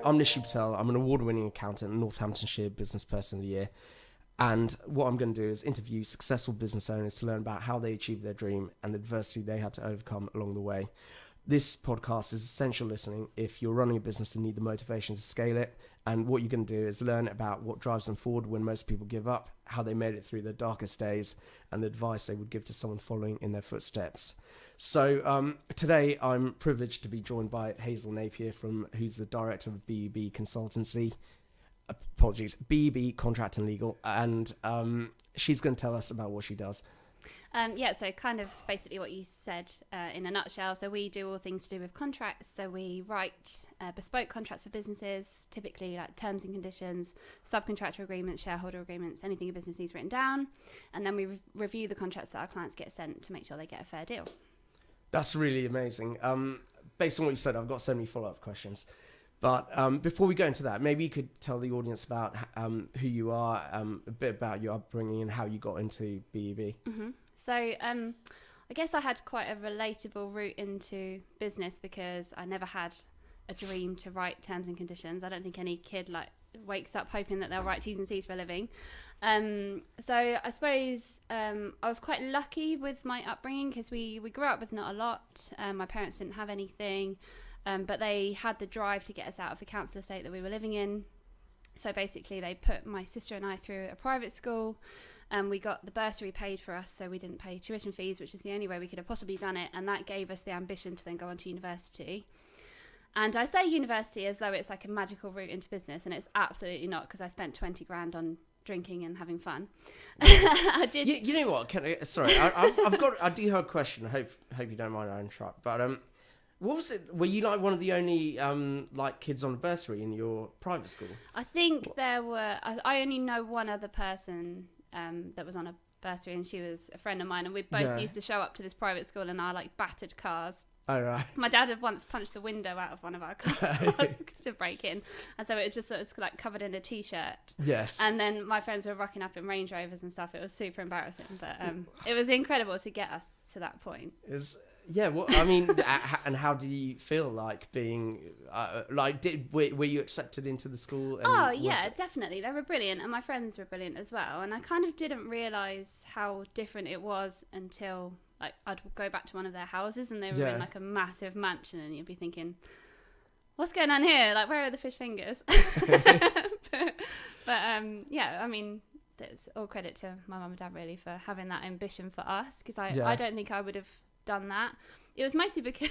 I'm Nishi Patel. I'm an award-winning accountant and Northamptonshire Business Person of the Year. And what I'm going to do is interview successful business owners to learn about how they achieved their dream and the adversity they had to overcome along the way. This podcast is essential listening if you're running a business and need the motivation to scale it. And what you're going to do is learn about what drives them forward when most people give up, how they made it through their darkest days, and the advice they would give to someone following in their footsteps. So today I'm privileged to be joined by Hazel Napier, who's the director of BEB Consultancy. BEB Contract and Legal. And she's going to tell us about what she does. So kind of basically what you said in a nutshell. So we do all things to do with contracts. So we write bespoke contracts for businesses, typically like terms and conditions, subcontractor agreements, shareholder agreements, anything a business needs written down. And then we review the contracts that our clients get sent to make sure they get a fair deal. That's really amazing. Based on what you said, I've got so many follow-up questions. But before we go into that, maybe you could tell the audience about who you are, a bit about your upbringing and how you got into BEB. Mm-hmm. So I guess I had quite a relatable route into business because I never had a dream to write terms and conditions. I don't think any kid wakes up hoping that they'll write T's and C's for a living. So I suppose I was quite lucky with my upbringing because we grew up with not a lot. My parents didn't have anything. But they had the drive to get us out of the council estate that we were living in. So basically they put my sister and I through a private school, and we got the bursary paid for us, so we didn't pay tuition fees, which is the only way we could have possibly done it, and that gave us the ambition to then go on to university. And I say university as though it's like a magical route into business, and it's absolutely not, because I spent 20 grand on drinking and having fun. I did. You know what? I do have a question. I hope you don't mind I interrupt, but what was it? Were you like one of the only kids on a bursary in your private school? I think there were. I only know one other person that was on a bursary, and she was a friend of mine. And we both used to show up to this private school in our battered cars. Oh right. My dad had once punched the window out of one of our cars to break in, and so it just was covered in a t-shirt. Yes. And then my friends were rocking up in Range Rovers and stuff. It was super embarrassing, but it was incredible to get us to that point. Yeah, well, I mean, and how do you feel like being, were you accepted into the school? And definitely. They were brilliant, and my friends were brilliant as well. And I kind of didn't realise how different it was until, I'd go back to one of their houses, and they were in, a massive mansion, and you'd be thinking, what's going on here? Where are the fish fingers? but I mean, there's all credit to my mum and dad, really, for having that ambition for us, because I don't think I would have done that. It was mostly because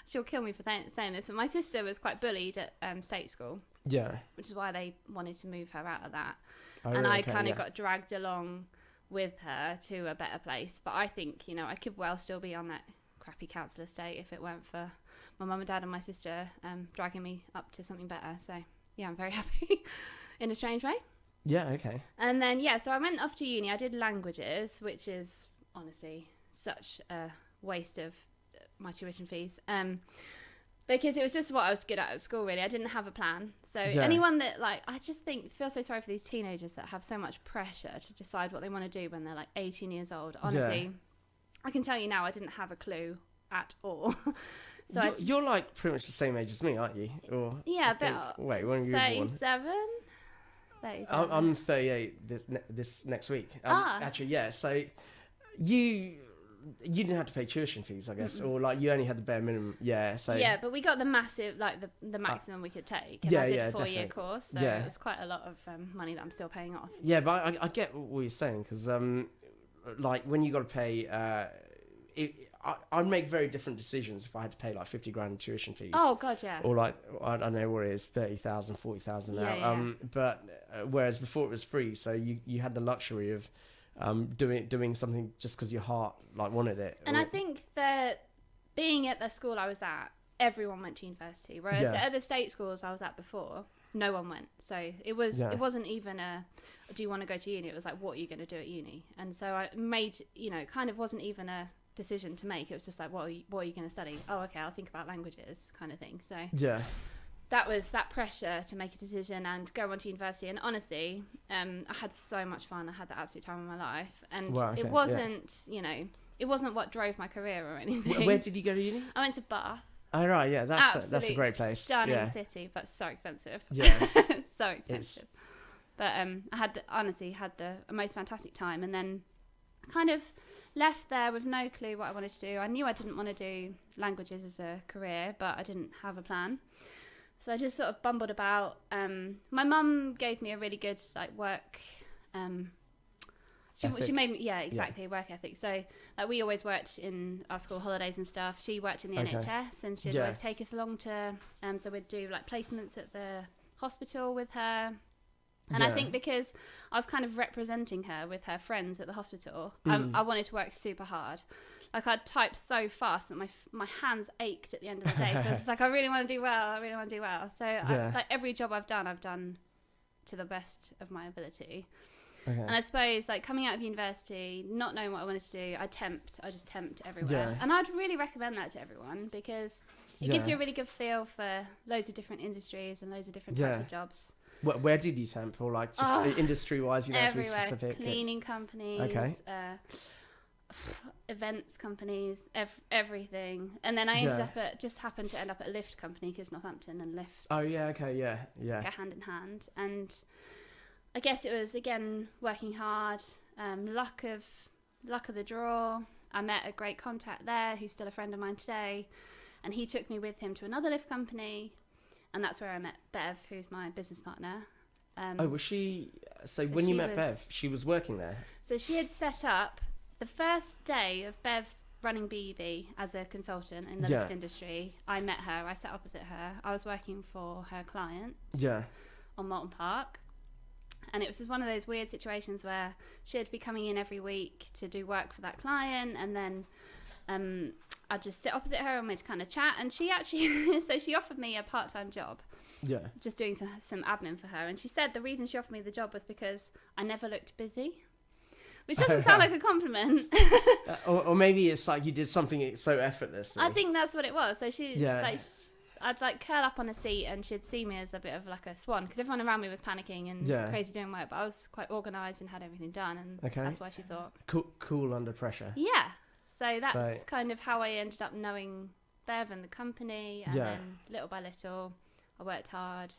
she'll kill me for saying this, but my sister was quite bullied at state school, which is why they wanted to move her out of that. I kind of got dragged along with her to a better place, but I think I could well still be on that crappy council estate if it weren't for my mum and dad and my sister dragging me up to something better. So I'm very happy in a strange way. Okay. And then so I went off to uni. I did languages, which is honestly such a waste of my tuition fees, because it was just what I was good at school, really. I didn't have a plan. So anyone that I just feel so sorry for these teenagers that have so much pressure to decide what they want to do when they're 18 years old. Honestly, I can tell you now, I didn't have a clue at all. So you're pretty much the same age as me, aren't you? Or wait, when are you 37? I'm 38 this next week. Actually, so you didn't have to pay tuition fees, I guess, or you only had the bare minimum. But we got the massive, the maximum we could take. And I did a 4-year course, so it was quite a lot of money that I'm still paying off. Yeah, but I get what you're saying, because when you got to pay, I'd make very different decisions if I had to pay 50 grand in tuition fees. Oh god, yeah. Or I don't know what it is, 30,000, 40,000 now. But whereas before it was free, so you had the luxury of doing something just because your heart wanted it. And I think that being at the school I was at, everyone went to university, whereas at the state schools I was at before, no one went. So it wasn't even a do you want to go to uni, it was what are you going to do at uni? And so I made kind of wasn't even a decision to make. It was just what are you going to study? Oh, okay, I'll think about languages, kind of thing. So that was that pressure to make a decision and go on to university. And honestly, I had so much fun. I had the absolute time of my life. And it wasn't, it wasn't what drove my career or anything. Where did you go to uni? I went to Bath. Oh right, yeah, that's a Absolute great place. Stunning city, but so expensive. Yeah, so expensive. But I honestly had the most fantastic time, and then kind of left there with no clue what I wanted to do. I knew I didn't want to do languages as a career, but I didn't have a plan. So I just sort of bumbled about. My mum gave me a really good work. She made me, work ethic. So we always worked in our school holidays and stuff. She worked in the NHS, and she'd always take us along to. So we'd do placements at the hospital with her. And I think because I was kind of representing her with her friends at the hospital, I wanted to work super hard. I'd type so fast that my hands ached at the end of the day. So I was just I really want to do well. So every job I've done to the best of my ability. Okay. And I suppose coming out of university, not knowing what I wanted to do, I just tempt everywhere. And I'd really recommend that to everyone because it gives you a really good feel for loads of different industries and loads of different types of jobs. Where did you temp, or just industry-wise? You know, everywhere. To be specific. Cleaning companies, events companies, everything. And then I happened to end up at a lift company because Northampton and lifts. Oh yeah, okay, yeah. Go hand in hand, and I guess it was again working hard, luck of the draw. I met a great contact there who's still a friend of mine today, and he took me with him to another lift company. And that's where I met Bev, who's my business partner. Was she... So when you met Bev, she was working there? So she had set up the first day of Bev running BEB as a consultant in the lift industry. I met her. I sat opposite her. I was working for her client on Moulton Park. And it was just one of those weird situations where she'd be coming in every week to do work for that client. And then... I'd just sit opposite her and we'd kind of chat, and she actually so she offered me a part-time job, just doing some admin for her, and she said the reason she offered me the job was because I never looked busy, which doesn't sound like a compliment. or maybe it's you did something so effortlessly. I think that's what it was. So she's I'd curl up on a seat and she'd see me as a bit of a swan because everyone around me was panicking and crazy doing work, but I was quite organised and had everything done, and that's why she thought cool under pressure. So that's kind of how I ended up knowing Bev and the company, and then little by little I worked hard,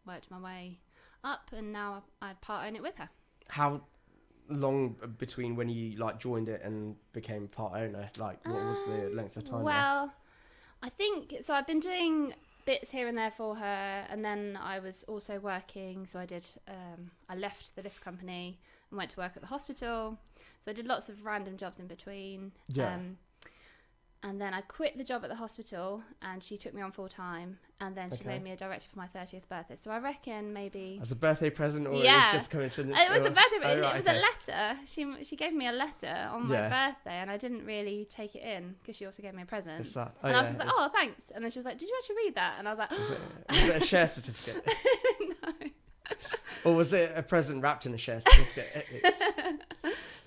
worked my way up, and now I part own it with her. How long between when you joined it and became part owner? What was the length of time? Well, I think so. I've been doing bits here and there for her, and then I was also working. So I did. I left the lift company and went to work at the hospital. So I did lots of random jobs in between. And then I quit the job at the hospital, and she took me on full time, and then she made me a director for my 30th birthday. So I reckon maybe as a birthday present, or it was just coincidence. It was a birthday, but it was a letter. She gave me a letter on my birthday, and I didn't really take it in because she also gave me a present. I was just oh, thanks. And then she was like, did you actually read that? And I was like, was it a share certificate? No. Or was it a present wrapped in a share certificate?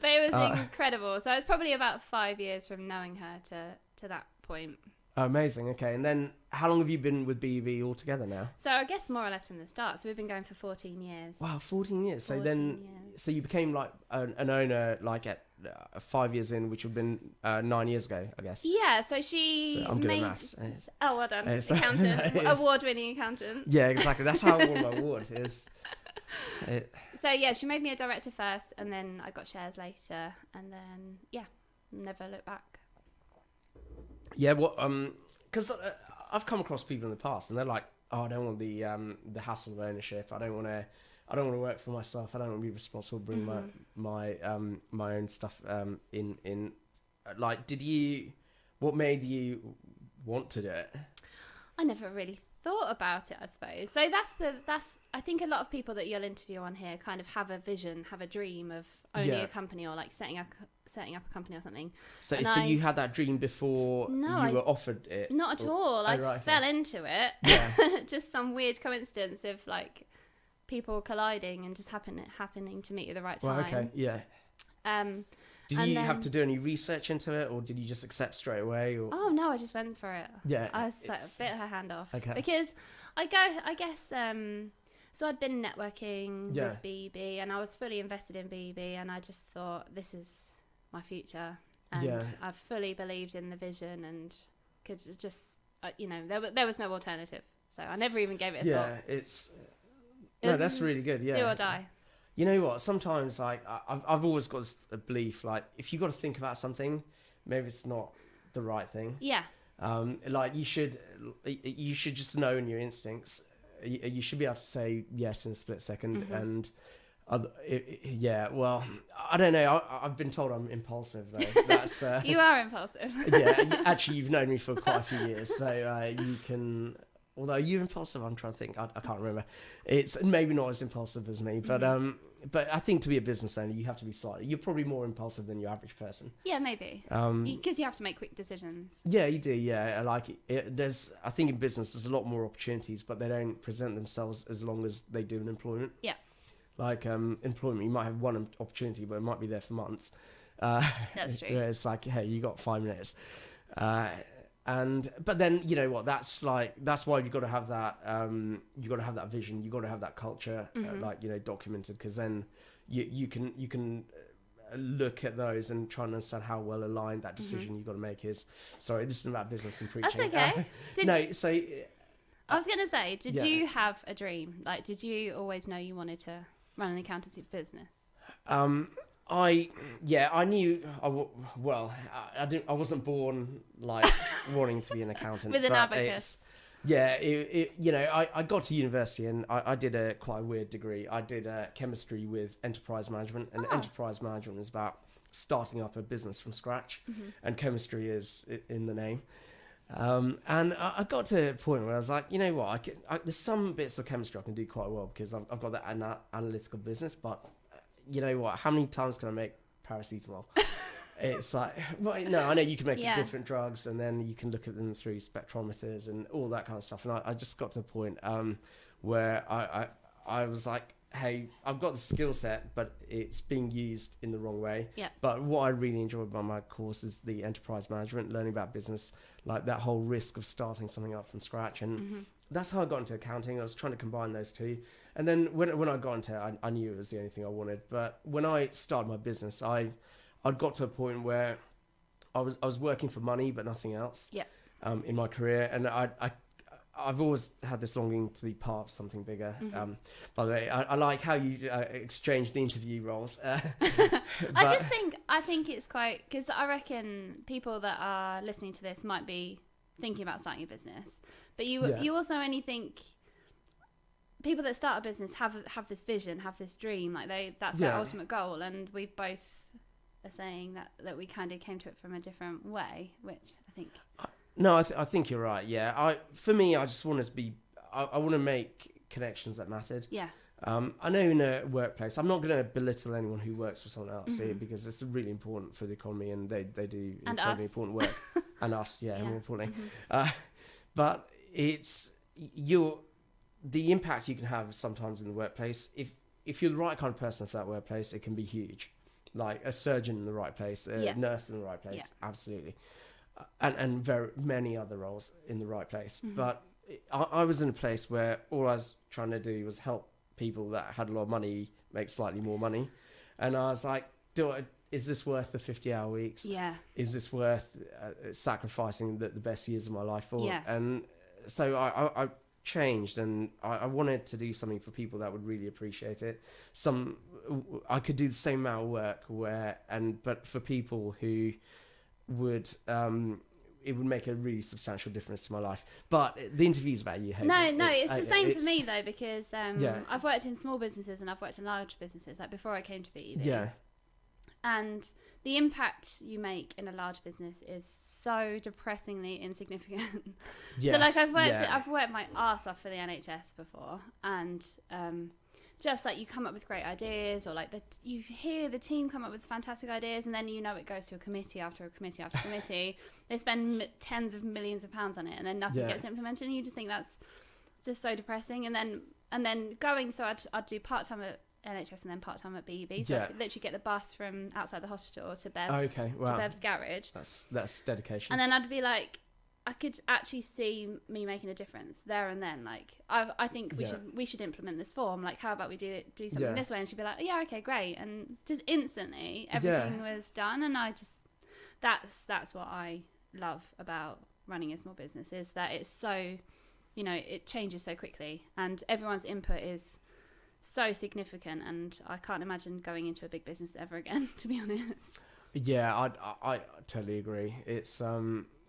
But it was incredible. So it's probably about 5 years from knowing her to that point. Oh, amazing. Okay. And then how long have you been with BEB altogether now? So I guess more or less from the start. So we've been going for 14 years. Wow, 14 years. So so you became an owner at 5 years in, which would have been 9 years ago, I guess. Yeah. So she I'm good at maths. Oh, well done. Accountant. Award-winning accountant. Yeah, exactly. That's how I won my award. So yeah, she made me a director first, and then I got shares later, and then never looked back. Yeah, because I've come across people in the past, and they're like, "Oh, I don't want the hassle of ownership. I don't want to work for myself. I don't want to be responsible. Bring my own stuff in." What made you want to do it? I never really thought about it, I suppose. So that's I think a lot of people that you'll interview on here kind of have a vision, have a dream of owning a company, or setting up a company or something. So you had that dream before you were offered it? Not at all. I fell into it. Yeah. Just some weird coincidence of people colliding and just happening to meet you at the right time. Well, okay, yeah. Did you have to do any research into it, or did you just accept straight away? Or? Oh no, I just went for it. Yeah, I was bit her hand off. Okay. Because I guess so I'd been networking with BEB, and I was fully invested in BEB, and I just thought this is my future, and I fully believed in the vision and could just there was no alternative, so I never even gave it a thought. No, that's really good. Yeah, do or die. You know what? Sometimes, like, I've always got a belief, like, if you've got to think about something, maybe it's not the right thing. Yeah. Like, you should just know in your instincts. You should be able to say yes in a split second. Mm-hmm. And well, I don't know. I've been told I'm impulsive, though. That's You are impulsive. Yeah, actually, you've known me for quite a few years, so you can. Although you're impulsive, I'm trying to think. I can't remember. It's maybe not as impulsive as me, but but I think to be a business owner, you have to be slightly. You're probably more impulsive than your average person. Yeah, maybe. Because you have to make quick decisions. Yeah, you do. Yeah, like there's. I think in business, there's a lot more opportunities, but they don't present themselves as long as they do in employment. Yeah. Like employment, you might have one opportunity, but it might be there for months. That's true. It's like, hey, you got 5 minutes. But then you know what? That's why you've got to have that. You've got to have that vision. You've got to have that culture, documented, because then you can look at those and try and understand how well aligned that decision you've got to make is. Sorry, this isn't about business and preaching. That's okay. I was going to say, did you have a dream? Like, did you always know you wanted to run an accountancy business? I knew. I wasn't born like wanting to be an accountant with an abacus. I got to university and I did quite a weird degree. I did chemistry with enterprise management, and enterprise management is about starting up a business from scratch, and chemistry is in the name. And I got to a point where I was like, you know what, there's some bits of chemistry I can do quite well because I've got that analytical business, but you know what, how many times can I make paracetamol? It's like, well, no, I know you can make different drugs and then you can look at them through spectrometers and all that kind of stuff. And I just got to a point where I was like, hey, I've got the skill set, but it's being used in the wrong way. Yeah. But what I really enjoyed about my course is the enterprise management, learning about business, like that whole risk of starting something up from scratch. And that's how I got into accounting. I was trying to combine those two. And then when I got into it, I knew it was the only thing I wanted. But when I started my business, I'd got to a point where I was working for money, but nothing else. Yeah. In my career, and I've always had this longing to be part of something bigger. By the way, I like how you exchange the interview roles. I think it's quite, because I reckon people that are listening to this might be thinking about starting a business, but you also only think people that start a business have this vision, have this dream, like that's their ultimate goal, and we both are saying that we kind of came to it from a different way, which I think. No, I think you're right. Yeah, for me, I just wanted to be. I want to make connections that mattered. Yeah. I know in a workplace, I'm not going to belittle anyone who works for someone else here, because it's really important for the economy, and they do incredibly important work, and us, more importantly. But it's the impact you can have sometimes in the workplace. If you're the right kind of person for that workplace, it can be huge. Like a surgeon in the right place, a nurse in the right place, absolutely. And very many other roles in the right place. But I was in a place where all I was trying to do was help people that had a lot of money make slightly more money. And I was like, is this worth the 50-hour weeks? Yeah. Is this worth sacrificing the best years of my life for? Yeah. And so I changed, and I wanted to do something for people that would really appreciate it. I could do the same amount of work but for people who would it would make a really substantial difference to my life. But the interview's about you, Hazel. No, it's the same for me though, because I've worked in small businesses and I've worked in large businesses, like before I came to BEB. Yeah. And the impact you make in a large business is so depressingly insignificant. Yes, so like I've worked my arse off for the NHS before, and just like you come up with great ideas, or like you hear the team come up with fantastic ideas, and then it goes to a committee after a committee after committee. They spend tens of millions of pounds on it, and then nothing gets implemented, and you just think that's just so depressing. And then going, so I'd do part-time at NHS and then part-time at BEB, so I'd literally get the bus from outside the hospital to Bev's garage. That's dedication. And then I'd be like, I could actually see me making a difference there and then. Like, I think we should implement this form. Like, how about we do something this way? And she'd be like, yeah, okay, great. And just instantly, everything was done. And I just, that's what I love about running a small business is that it's so, it changes so quickly, and everyone's input is so significant, and I can't imagine going into a big business ever again, to be honest. Yeah, I totally agree. It's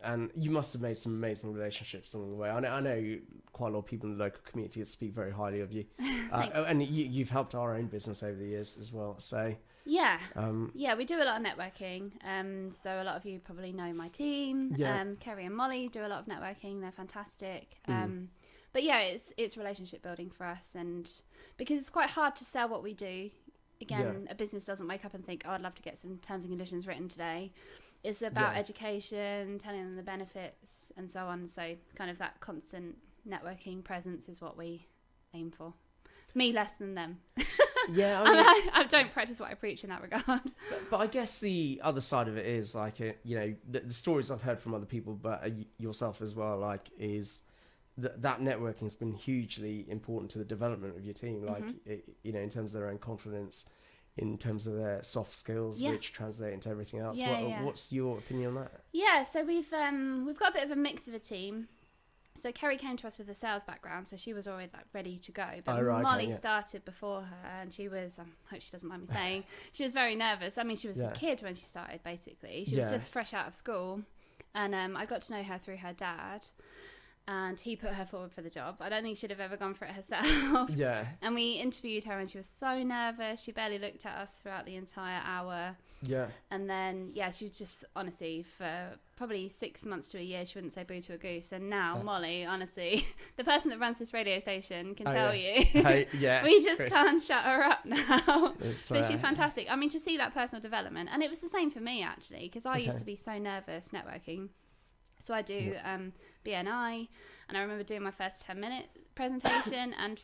and you must have made some amazing relationships along the way. I know quite a lot of people in the local community that speak very highly of you, and you've helped our own business over the years as well. So yeah, we do a lot of networking. So a lot of you probably know my team. Yeah. Kerry and Molly do a lot of networking. They're fantastic. But yeah, it's relationship building for us, and because it's quite hard to sell what we do. Again, a business doesn't wake up and think, oh, I'd love to get some terms and conditions written today. It's about education, telling them the benefits and so on. So kind of that constant networking presence is what we aim for. Me less than them. Yeah, I don't practice what I preach in that regard. But I guess the other side of it is like, the stories I've heard from other people, but yourself as well, like is that networking has been hugely important to the development of your team. Like, in terms of their own confidence, in terms of their soft skills, which translate into everything else. What's your opinion on that? Yeah, so we've got a bit of a mix of a team. So Kerry came to us with a sales background, so she was already like ready to go. But Molly started before her, and she was, I hope she doesn't mind me saying, she was very nervous. I mean, she was a kid when she started, basically. She was just fresh out of school. And I got to know her through her dad. And he put her forward for the job. I don't think she'd have ever gone for it herself. Yeah. And we interviewed her, and she was so nervous. She barely looked at us throughout the entire hour. Yeah. And then, she was just, honestly, for probably 6 months to a year, she wouldn't say boo to a goose. And now, Molly, honestly, the person that runs this radio station can tell you. We just can't shut her up now. But she's fantastic. I mean, to see that personal development. And it was the same for me, actually, because I used to be so nervous networking. So I do BNI, and I remember doing my first 10-minute presentation, and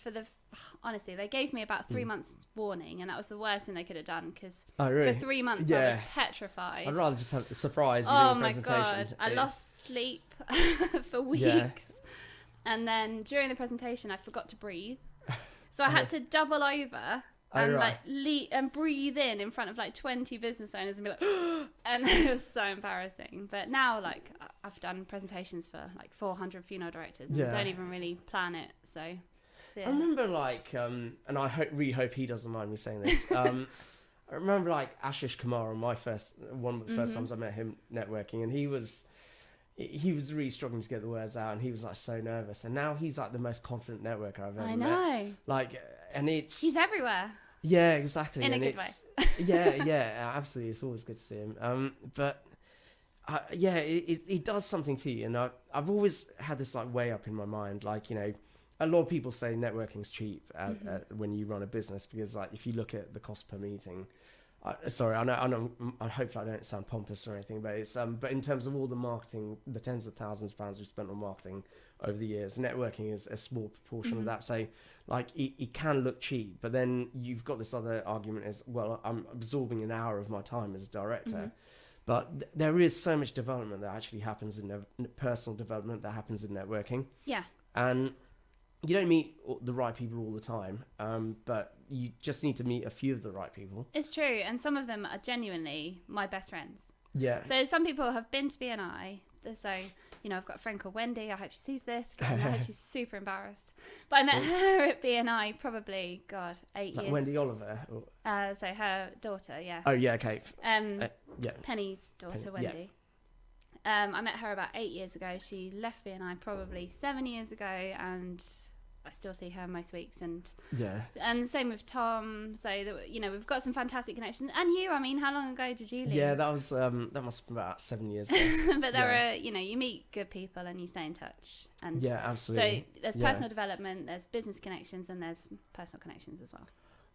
honestly, they gave me about 3 months warning, and that was the worst thing they could have done, because for 3 months I was petrified. I'd rather just have a surprise. Oh my God, I lost sleep for weeks. And then during the presentation, I forgot to breathe. So I had to double over and breathe in front of like 20 business owners and be like, and it was so embarrassing. But now, like, I've done presentations for like 400 funeral directors, and don't even really plan it. So I remember like, and I really hope he doesn't mind me saying this. I remember like Ashish Kumar on one of the first times I met him networking, and he was really struggling to get the words out, and he was like so nervous. And now he's like the most confident networker I've ever met. Like, and he's everywhere. Yeah, exactly. In a good way. yeah, absolutely. It's always good to see him. But it does something to you, and I've always had this like way up in my mind, like, a lot of people say networking's cheap when you run a business, because like if you look at the cost per meeting, sorry, I know, I hope I don't sound pompous or anything, but it's but in terms of all the marketing, the tens of thousands of pounds we've spent on marketing over the years, networking is a small proportion of that. So like it can look cheap, but then you've got this other argument as well. I'm absorbing an hour of my time as a director. But there is so much development that actually happens in personal development that happens in networking. Yeah. And you don't meet the right people all the time, but you just need to meet a few of the right people. It's true, and some of them are genuinely my best friends. Yeah. So some people have been to BNI, so, I've got a friend called Wendy. I hope she sees this. I hope she's super embarrassed. But I met her at BNI probably, 8 years. Wendy Oliver? So her daughter, yeah. Oh, yeah, okay. Penny's daughter, Wendy. Yeah. I met her about 8 years ago. She left BNI probably 7 years ago, and I still see her most weeks, and the same with Tom. So we've got some fantastic connections. And you, I mean, how long ago did you leave? Yeah, that was that must have been about 7 years ago. But there are you meet good people and you stay in touch. And absolutely. So there's personal development, there's business connections, and there's personal connections as well.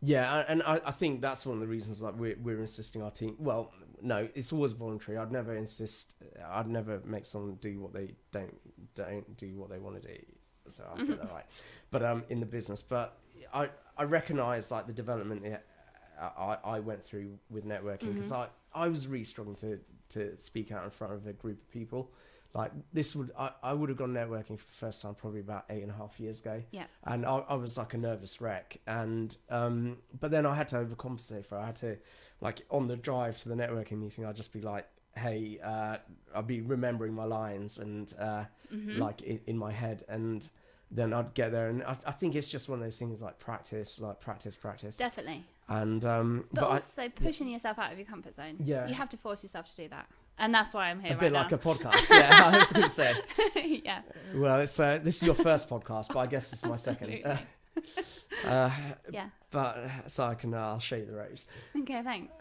Yeah, and I think that's one of the reasons like we're insisting our team. Well, no, it's always voluntary. I'd never make someone do what they don't do what they want to do. So I'll get that right. But in the business, but I recognise like the development I went through with networking, because I was really struggling to speak out in front of a group of people. Like I would have gone networking for the first time probably about 8.5 years ago. Yeah. And I was like a nervous wreck, and but then I had to overcompensate for it. I had to, like, on the drive to the networking meeting, I'd just be like, hey, I'll be remembering my lines and like in my head, and then I'd get there, and I think it's just one of those things like practice. Definitely. And but also pushing yourself out of your comfort zone. Yeah, you have to force yourself to do that, and that's why I'm here. A bit like a podcast. Yeah, I was going to say. Yeah. Well, it's this is your first podcast, but I guess it's my second. Yeah. But so I'll show you the ropes. Okay, thanks.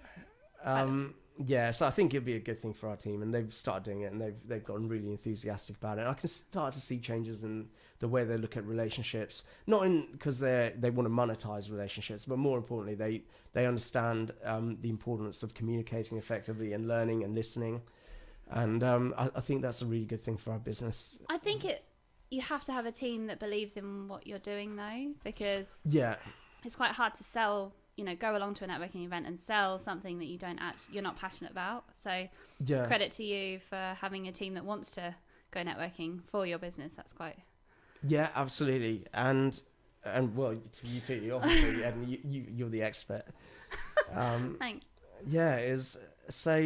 Yeah, so I think it'd be a good thing for our team, and they've started doing it, and they've gotten really enthusiastic about it. And I can start to see changes in the way they look at relationships, not because they want to monetize relationships, but more importantly, they understand the importance of communicating effectively and learning and listening. And I think that's a really good thing for our business. I think you have to have a team that believes in what you're doing, though, because it's quite hard to sell. Go along to a networking event and sell something that you're not passionate about. So credit to you for having a team that wants to go networking for your business. That's quite. Yeah, absolutely. And well, to you too, obviously, and you're the expert. Thanks. Yeah, so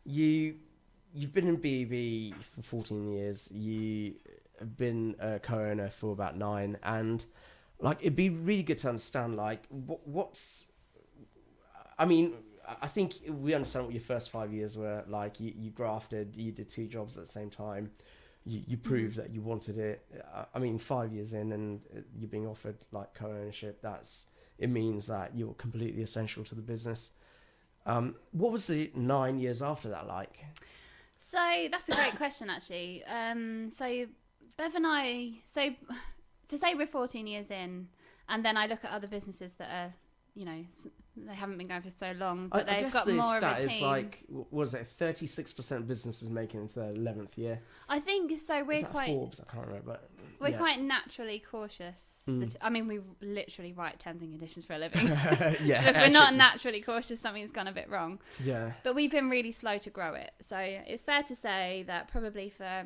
you've been in BEB for 14 years. You have been a co-owner for about 9, and like, it'd be really good to understand, like, I think we understand what your first 5 years were like. You grafted, you did 2 jobs at the same time. You proved that you wanted it. 5 years in and you're being offered like co-ownership, it means that you're completely essential to the business. What was the 9 years after that like? So that's a great question, actually. So Bev and I, to say we're 14 years in, and then I look at other businesses that are, they haven't been going for so long, but they've got more of a team. I guess the stat is like, what is it, 36% businesses making it into their 11th year? I think so. We're quite Forbes, I can't remember. But we're quite naturally cautious. We literally write terms and conditions for a living. So if we're not naturally cautious, something's gone a bit wrong. Yeah. But we've been really slow to grow it. So it's fair to say that probably for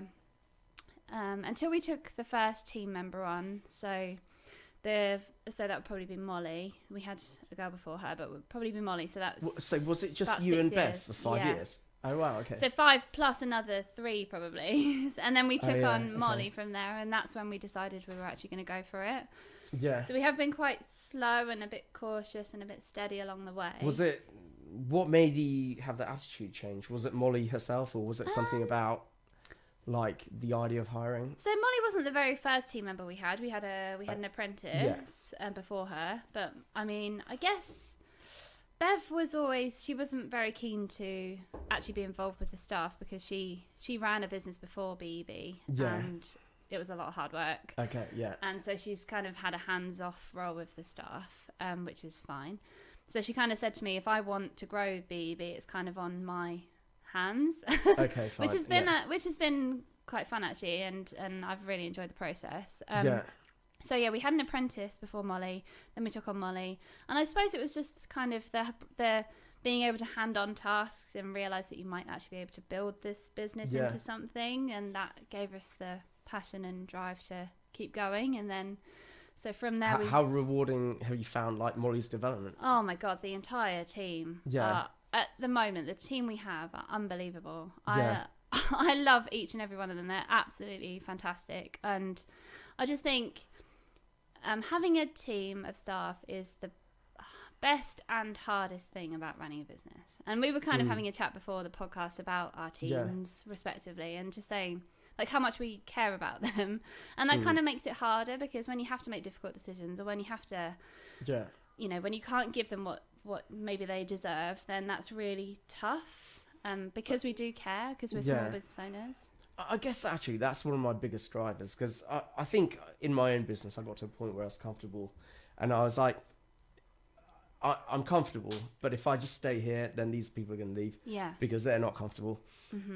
until we took the first team member on, so that would probably be Molly. We had a girl before her, but it would probably be Molly. So was it just you and Bev for 5 years? Oh wow, okay. So 5 plus another 3 probably, and then we took on Molly from there, and that's when we decided we were actually going to go for it. Yeah. So we have been quite slow and a bit cautious and a bit steady along the way. What made you have the attitude change? Was it Molly herself, or was it something about like the idea of hiring? So Molly wasn't the very first team member we had. We had an apprentice before her, but I guess Bev she wasn't very keen to actually be involved with the staff because she ran a business before BEB, and it was a lot of hard work. Okay, yeah. And so she's kind of had a hands-off role with the staff, which is fine. So she kind of said to me, if I want to grow BEB, it's kind of on my hands. Okay, fine. which has been quite fun actually, and I've really enjoyed the process. So we had an apprentice before Molly, then we took on Molly, and I suppose it was just kind of the being able to hand on tasks and realise that you might actually be able to build this business into something, and that gave us the passion and drive to keep going. And then so from there, how rewarding have you found like Molly's development? Oh my god, the entire team. At the moment, the team we have are unbelievable. I love each and every one of them. They're absolutely fantastic, and I just think having a team of staff is the best and hardest thing about running a business. And we were kind of having a chat before the podcast about our teams respectively, and just saying like how much we care about them, and that kind of makes it harder, because when you have to make difficult decisions, or when you have to when you can't give them what maybe they deserve, then that's really tough, because we do care, because we're small business owners. I guess actually that's one of my biggest drivers, because I think in my own business I got to a point where I was comfortable, and I was like, I'm comfortable, but if I just stay here, then these people are going to leave because they're not comfortable.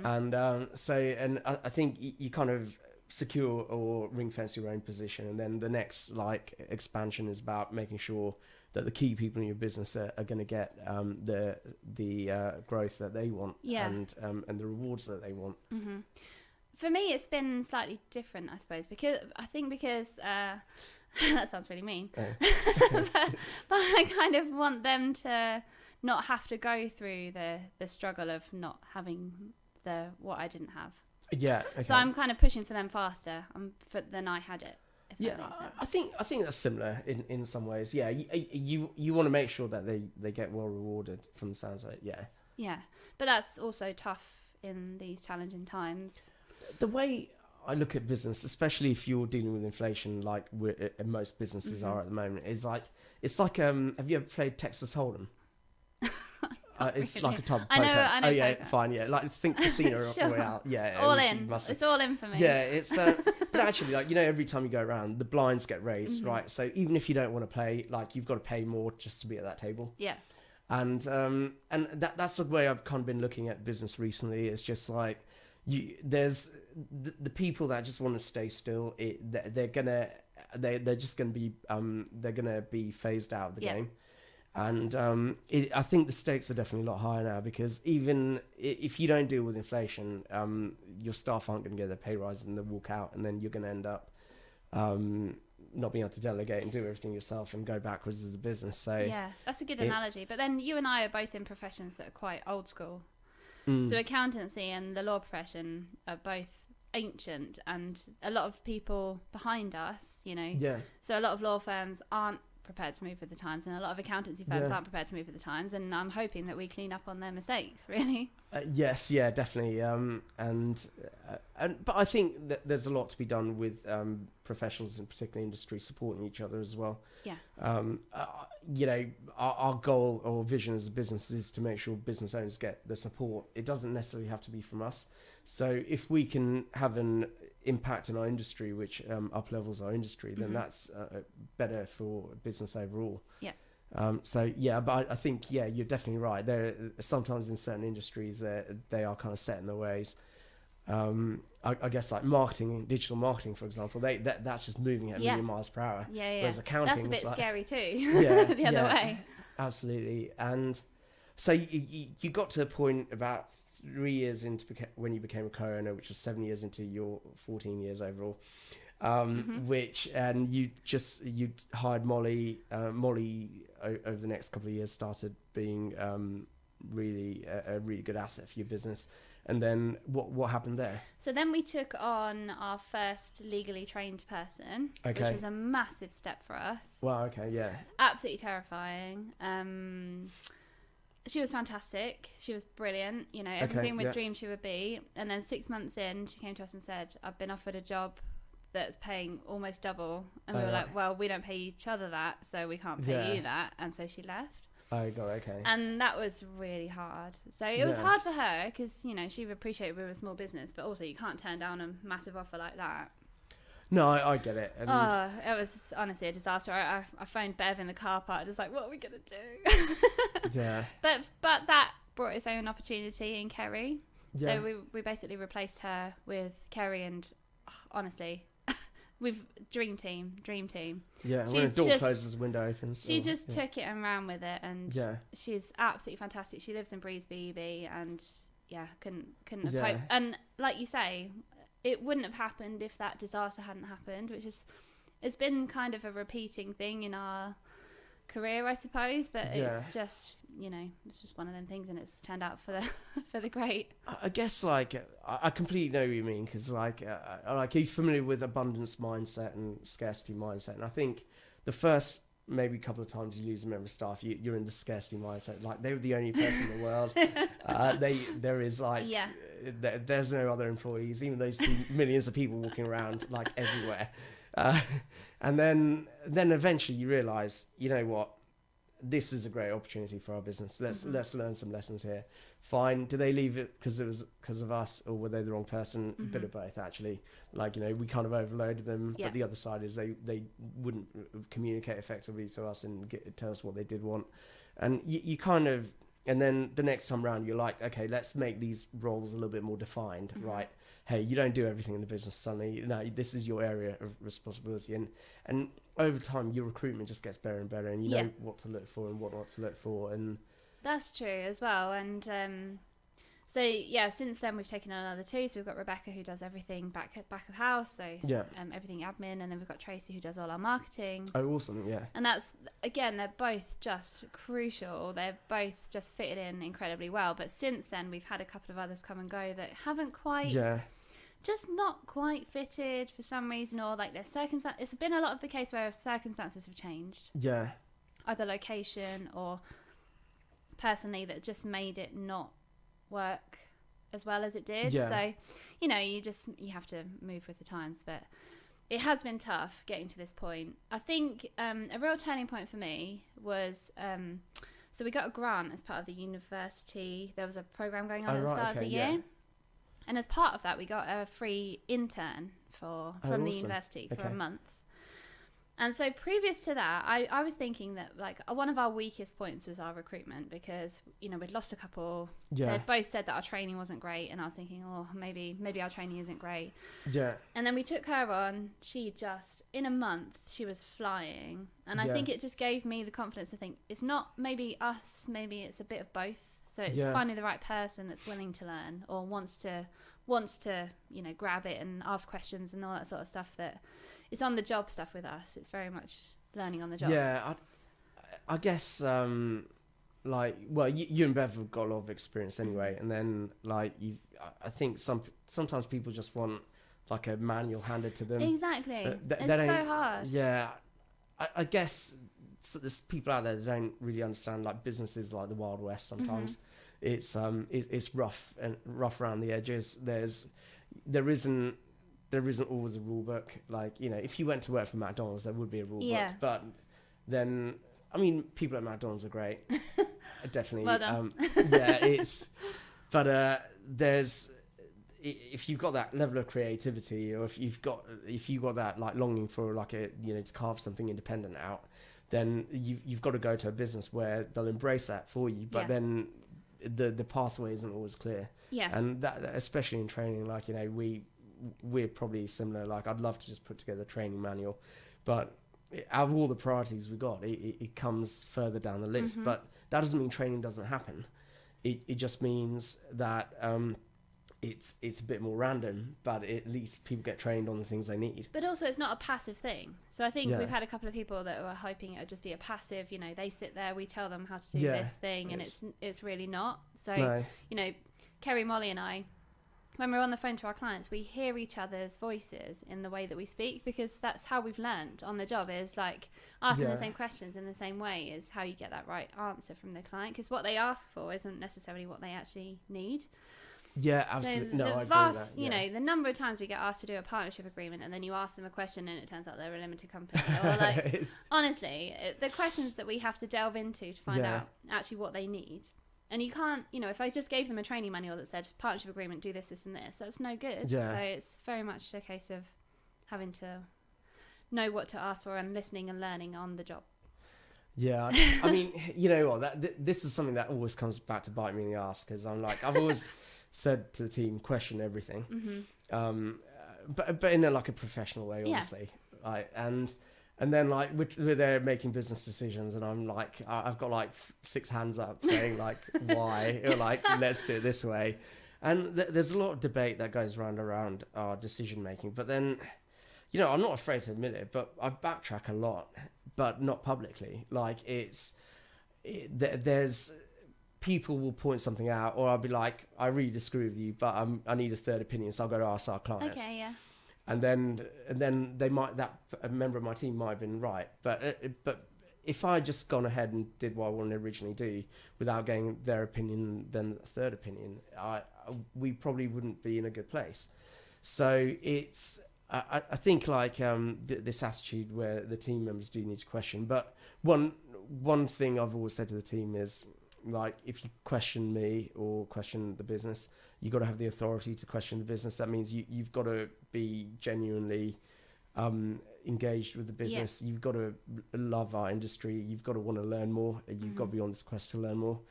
And I think you kind of secure or ring fence your own position, and then the next like expansion is about making sure that the key people in your business are going to get the growth that they want, and the rewards that they want. For me, it's been slightly different, I suppose, because that sounds really mean, but I kind of want them to not have to go through the struggle of not having what I didn't have. Yeah. Okay. So I'm kind of pushing for them faster than I had it. If Yeah, that makes sense. I think that's similar in some ways. Yeah, you want to make sure that they get well rewarded from the sounds of it. Yeah. Yeah, but that's also tough in these challenging times. The way I look at business, especially if you're dealing with inflation, like most businesses are at the moment, is like it's like have you ever played Texas Hold'em? It's really. like a type of I poker. know yeah, poker. fine. Yeah, like think casino Sure. royale. Yeah, All which in. you must have- It's all in for me. Yeah, it's but actually, like, you know, every time you go around, the blinds get raised, right? So even if you don't want to play, like, you've got to pay more just to be at that table. Yeah. And that's the way I've kind of been looking at business recently. It's just like there's the people that just want to stay still. They're just gonna be they're gonna be phased out of the game. And I think the stakes are definitely a lot higher now, because even if you don't deal with inflation, your staff aren't going to get their pay rise and they'll walk out, and then you're going to end up not being able to delegate and do everything yourself and go backwards as a business. So yeah, that's a good analogy. But then you and I are both in professions that are quite old school. So accountancy and the law profession are both ancient, and a lot of people behind us, you know. Yeah. So a lot of law firms aren't prepared to move with the times, and a lot of accountancy firms aren't prepared to move with the times, and I'm hoping that we clean up on their mistakes, really. Yes, yeah, definitely. But I think that there's a lot to be done with professionals in particular industry supporting each other as well. Yeah. You know, our goal or vision as a business is to make sure business owners get the support. It doesn't necessarily have to be from us. So if we can have an impact in our industry which up levels our industry, then that's better for business overall. Yeah. So yeah, but I think you're definitely right. There sometimes in certain industries they are kind of set in their ways. I guess like marketing, digital marketing, for example, that's just moving at a million miles per hour. Yeah. Whereas accounting, that's a bit scary too. Yeah, the other way. Absolutely. And so you got to a point about 3 years into when you became a co-owner, which was 7 years into your 14 years overall. Which you hired Molly. Molly over the next couple of years started being really a really good asset for your business. And then what happened there? So then we took on our first legally trained person, which was a massive step for us. Wow. Okay. Yeah. Absolutely terrifying. She was fantastic. She was brilliant. You know, everything we'd dreamed she would be. And then 6 months in, she came to us and said, "I've been offered a job that's paying almost double." And we were like, "Well, we don't pay each other that, so we can't pay you that." And so she left. Oh God, okay. And that was really hard. So it was hard for her because, you know, she appreciated we were a small business, but also you can't turn down a massive offer like that. No, I get it. And it was honestly a disaster. I phoned Bev in the car park, just like, what are we going to do? Yeah. But that brought its own opportunity in Kerry. Yeah. So we basically replaced her with Kerry, and honestly, we've dream team. Yeah, when a door closes, the window opens. She just took it and ran with it, and she's absolutely fantastic. She lives and breathes BEB, and couldn't have hoped. And like you say, it wouldn't have happened if that disaster hadn't happened, it's been kind of a repeating thing in our career, I suppose, but it's just, you know, it's just one of them things, and it's turned out for the great. I guess, like, I completely know what you mean, because like you're familiar with abundance mindset and scarcity mindset, and I think the first maybe couple of times you lose a member of staff, you're in the scarcity mindset, like they were the only person in the world. There is like there's no other employees, even though you see millions of people walking around like everywhere. And then eventually you realize, you know what, this is a great opportunity for our business. Let's learn some lessons here. Fine. Do they leave it because it was because of us, or were they the wrong person? A bit of both, actually. Like, you know, we kind of overloaded them, but the other side is they wouldn't communicate effectively to us and tell us what they did want. And you kind of, and then the next time around, you're like, okay, let's make these roles a little bit more defined, right? Hey, you don't do everything in the business suddenly. No, this is your area of responsibility. And over time, your recruitment just gets better and better, and you know what to look for and what not to look for. And that's true as well. And So yeah, since then we've taken on another 2. So we've got Rebecca, who does everything back of house, so everything admin, and then we've got Tracy, who does all our marketing. Oh, awesome! Yeah. And that's, again, they're both just crucial. They're both just fitted in incredibly well. But since then, we've had a couple of others come and go that haven't quite, just not quite fitted for some reason, or like their circumstance. It's been a lot of the case where circumstances have changed. Yeah. Either location or personally, that just made it not work as well as it did. So you have to move with the times, but it has been tough getting to this point. I think a real turning point for me was so we got a grant as part of the university. There was a program going on at the start of the year, and as part of that we got a free intern from the university for a month. And so previous to that, I was thinking that like one of our weakest points was our recruitment, because we'd lost a couple. They'd both said that our training wasn't great, and I was thinking, oh, maybe our training isn't great. And then we took her on. She just, in a month, she was flying, and I think it just gave me the confidence to think it's not maybe us, maybe it's a bit of both. So it's finding the right person that's willing to learn, or wants to grab it and ask questions and all that sort of stuff. That it's on the job stuff with us. It's very much learning on the job. Yeah, I guess you and Bev have got a lot of experience anyway, and then like I think sometimes people just want like a manual handed to them. Exactly. It's so hard. Yeah, I guess there's people out there that don't really understand like businesses like the Wild West. Sometimes it's rough around the edges. There isn't always a rule book. Like, if you went to work for McDonald's, there would be a rule book. But then, I mean, people at McDonald's are great. Definitely. Well done. If you've got that level of creativity, or if you've got that like longing for like to carve something independent out, then you've got to go to a business where they'll embrace that for you. But then the pathway isn't always clear. And that, especially in training, like, we're probably similar. Like, I'd love to just put together a training manual, but out of all the priorities we got, it comes further down the list. But that doesn't mean training doesn't happen. It just means that it's a bit more random, but at least people get trained on the things they need. But also, it's not a passive thing. So I think we've had a couple of people that were hoping it would just be a passive, they sit there, we tell them how to do this thing, and it's really not. So, Kerry, Molly and I, when we're on the phone to our clients, we hear each other's voices in the way that we speak, because that's how we've learned on the job, is like asking the same questions in the same way is how you get that right answer from the client, because what they ask for isn't necessarily what they actually need. Yeah, absolutely. So I agree with that. The number of times we get asked to do a partnership agreement, and then you ask them a question and it turns out they're a limited company. Or like, honestly, the questions that we have to delve into to find out actually what they need. And you can't, if I just gave them a training manual that said partnership agreement, do this, this and this, that's no good. So it's very much a case of having to know what to ask for and listening and learning on the job. Yeah, I mean, you know what, this is something that always comes back to bite me in the ass, because I'm like, I've always said to the team, question everything, but in a professional way, obviously, right? And then like we're there making business decisions, and I'm like, I've got like 6 hands up saying like why, or like let's do it this way, and there's a lot of debate that goes around our decision making. But then, I'm not afraid to admit it, but I backtrack a lot, but not publicly. Like there's people will point something out, or I'll be like, I really disagree with you, but I need a third opinion, so I'll go to ask our clients. Okay, yeah. And then they might, that a member of my team might have been right, but if I just gone ahead and did what I wanted to originally do without getting their opinion, then a third opinion, we probably wouldn't be in a good place. So it's I think like this attitude where the team members do need to question. But one thing I've always said to the team is, like, if you question me or question the business, you've got to have the authority to question the business. That means you've got to be genuinely engaged with the business. Yeah. You've got to love our industry. You've got to want to learn more. You've got to be on this quest to learn more.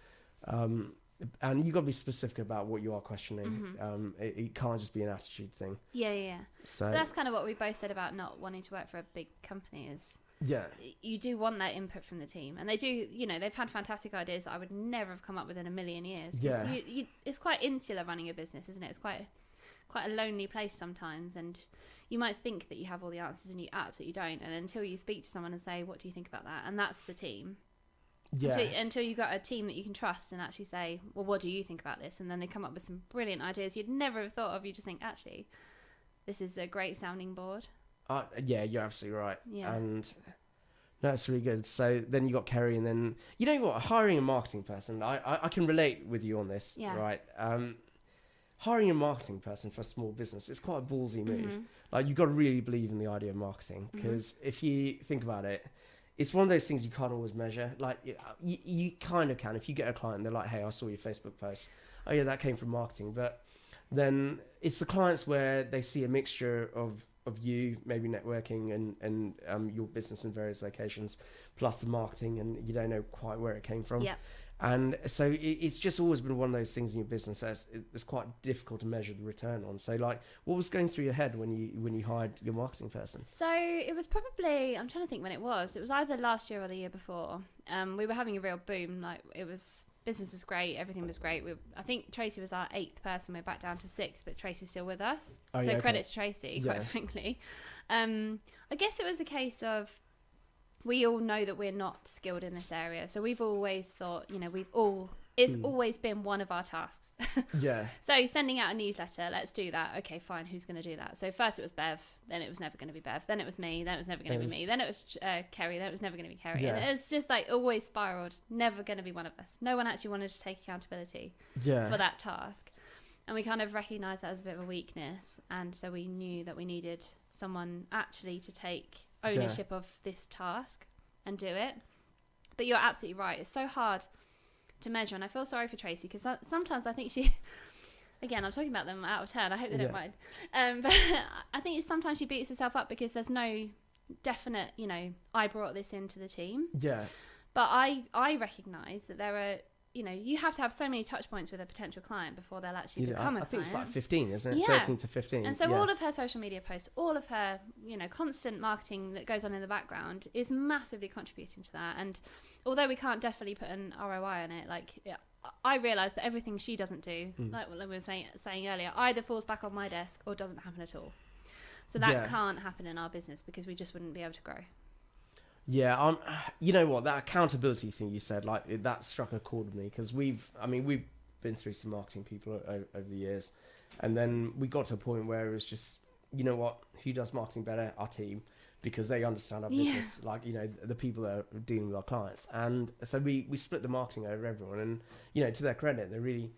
And you've got to be specific about what you are questioning. It can't just be an attitude thing. Yeah. So but that's kind of what we both said about not wanting to work for a big company is, Yeah. You do want that input from the team, and they do. You know, they've had fantastic ideas that I would never have come up with in a million years. 'Cause Yeah. it's quite insular running a business, isn't it? It's quite a lonely place sometimes, and you might think that you have all the answers and you absolutely don't, and until you speak to someone and say, what do you think about that, and that's the team. Yeah. Until you've got a team that you can trust and actually say, well, what do you think about this, and then they come up with some brilliant ideas you'd never have thought of. You just think, actually, this is a great sounding board. Yeah, you're absolutely right. Yeah. And that's really good. So then you got Kerry, and then, you know what, hiring a marketing person, I can relate with you on this, Yeah. right? Hiring a marketing person for a small business, it's quite a ballsy move. Mm-hmm. Like, you've got to really believe in the idea of marketing, because if you think about it, it's one of those things you can't always measure. Like, you kind of can. If you get a client, they're like, hey, I saw your Facebook post. Oh yeah, that came from marketing. But then it's the clients where they see a mixture of you, maybe networking and your business in various locations, plus the marketing, and you don't know quite where it came from. Yeah. And so it's just always been one of those things in your business that's it's quite difficult to measure the return on. So, like, what was going through your head when you hired your marketing person? So it was probably, I'm trying to think when it was. It was either last year or the year before. We were having a real boom. Like, business was great. Everything was great. I think Tracy was our 8th person. We're back down to 6, but Tracy's still with us. Oh, so yeah, credit to Tracy, Yeah. quite frankly. I guess it was a case of, we all know that we're not skilled in this area. So we've always thought, you know, it's always been one of our tasks. Yeah. So sending out a newsletter, let's do that. Okay, fine. Who's going to do that? So first it was Bev, then it was never going to be Bev, then it was me, then it was never going to be me, then it was Kerry, then it was never going to be Kerry. Yeah. And it's just like always spiraled, never going to be one of us. No one actually wanted to take accountability Yeah. for that task. And we kind of recognised that as a bit of a weakness. And so we knew that we needed someone actually to take ownership of this task and do it. But you're absolutely right. It's so hard to measure, and I feel sorry for Tracy, because sometimes I think she again, I'm talking about them out of turn, I hope they don't mind, but I think sometimes she beats herself up because there's no definite, you know, I brought this into the team. Yeah. But I recognise that there are, you know, you have to have so many touch points with a potential client before they'll actually become a client. I think it's like 15, isn't it? Yeah. 13 to 15. And so all of her social media posts, all of her, you know, constant marketing that goes on in the background is massively contributing to that. And although we can't definitely put an ROI on it, like, I realise that everything she doesn't do, like we were saying earlier, either falls back on my desk or doesn't happen at all. So that can't happen in our business because we just wouldn't be able to grow. Yeah, you know what, that accountability thing you said, like, that struck a chord with me, because we've been through some marketing people over the years, and then we got to a point where it was just, you know what, who does marketing better? Our team, because they understand our business, like, you know, the people that are dealing with our clients. And so we split the marketing over everyone, and, you know, to their credit, they really,